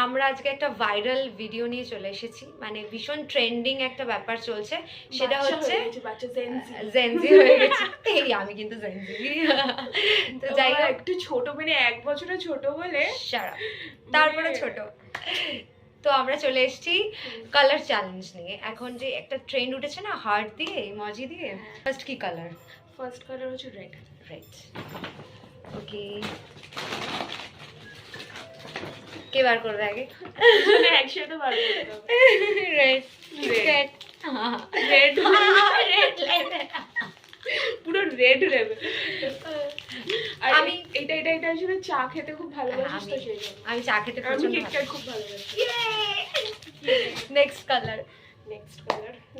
আমরা আজকে একটা ভাইরাল ভিডিও নিয়ে চলে এসেছি, মানে ভীষণ ট্রেন্ডিং একটা ব্যাপার চলছে, সেটা হচ্ছে জেনজি হয়ে গেছে। এই আমি কিন্তু জেনজি। তো যাই হোক, একটু ছোট, মানে 1 বছরের ছোট বলে সারা তারপরে ছোট। তো আমরা চলে এসেছি কালার চ্যালেঞ্জ নিয়ে। এখন যে একটা ট্রেন্ড উঠেছে না, হার্ট দিয়ে ইমোজি দিয়ে। ফার্স্ট কি কালার? ফার্স্ট কালার হচ্ছে রেড। রেড। ওকে, কে বার করবে আগে? একসাথে বার করতে হবে। রেড রেড রেড রেড পুরো রেড লেভেল। আর আমি এটা আসলে চা খেতে খুব ভালোবাসি, তো সেই জন্য আমি চা খেতে আমি পছন্দ কেক করি। খুব ভালোবাসি। Next colour?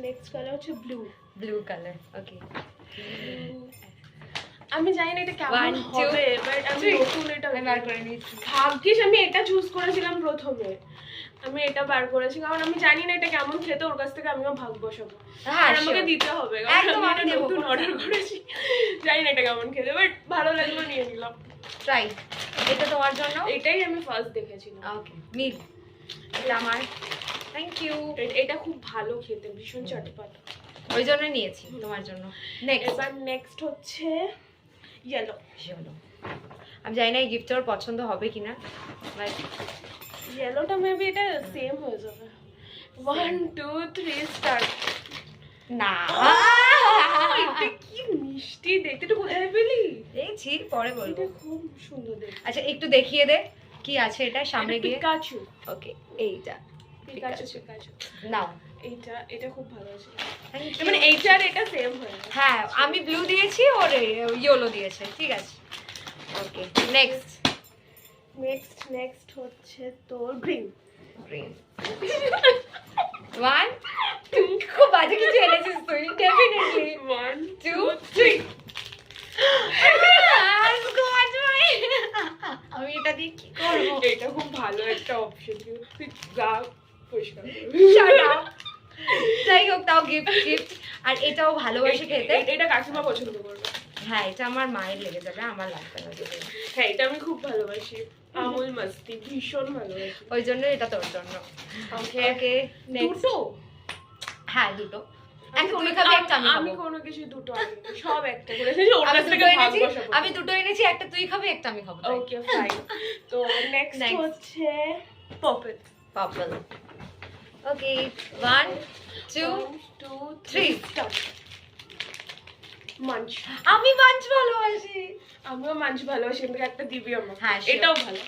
নেক্সট কালার হচ্ছে ব্লু। Blue colour. ওকে, আমি জানি না এটা কেমন হবে, বাট আমি নতুন এটা বার করে নিয়েছি। ভাগ্যিস আমি এটা চুজ করেছিলাম প্রথমে। আমি এটা বার করেছি কারণ আমি জানি না এটা কেমন খেতে, ওর কাছ থেকে আমিও ভাগ বসাবো। আর আমাকে দিতে হবে, একদম আমি দেব, নতুন অর্ডার করেছি, জানি না এটা কেমন খেতে, বাট ভালো লাগলো, নিয়ে নিলাম। ট্রাই। এটা তোমার জন্য। এটাই আমি ফার্স্ট দেখেছিলাম। ওকে, মিল। এটা আমার। Thank you. এটা খুব ভালো খেতে, ভীষণ চটপটা, ওই জন্য নিয়েছি তোমার জন্য। নেক্সট, এবার নেক্সট হচ্ছে ইয়েলো। চলো, আমি জানি না এই গিফট ওর পছন্দ হবে কিনা, বাট ইয়েলোটা মেবি এটা সেম হয়ে যাবে। 1 2 3 স্টার্ট। না, এটা কি মিষ্টি দেখতে, একটু কোথায় পেলি? দেখছি পরে বলবো। এটা খুব সুন্দর দেখতে। আচ্ছা, একটু দেখিয়ে দে কি আছে এটা সামনে গিয়ে। পিকাচু। ওকে, এইটা পিকাচু। নাও। এটা খুব ভালো আছে, Thank you. মানে এইটা আর এটা সেম হয়ে গেছে। হ্যাঁ, আমি ব্লু দিয়েছি, ওর ইয়েলো দিয়েছে, ঠিক আছে। ওকে, নেক্সট হচ্ছে তোর গ্রিন। গ্রিন। 1 2 খুব বাজে কিছু এনেছিস তুই, ডেফিনেটলি। 1 2 2 3। আমি এটা দিয়ে কি করবো? এটা খুব ভালো একটা অপশন, তুই গা পরিষ্কার করবি। Shut up. যাই হোক, তাও গিফট। আর এটাও ভালোবাসে খেতে। এটা কাকিমা পছন্দ করবে। হ্যাঁ, এটা আমার মায়ের লেগে যাবে, আমার লাগবে না। হ্যাঁ, এটা আমি খুব ভালোবাসি, আমুল মাস্তি ভীষণ ভালোবাসি, ওই জন্য এটা তোর জন্য। ওকে, দুটো। হ্যাঁ, দুটো। আমি কোনো কিছু দুটো আনিনি, সব একটা করে এনেছি, ওর কাছ থেকে ভাগ বসাবো। আমি দুটো এনেছি, একটা তুই খাবি, একটা আমি খাবো। ওকে, ফাইন। তো নেক্সট হচ্ছে পার্পল। ওকে, 1 2 3 স্টার্ট। মাঞ্চ। আমি মাঞ্চ ভালোবাসি। আমিও মাঞ্চ ভালোবাসি, কিন্তু একটা দিবি আমার। হ্যাঁ, এটাও ভালো।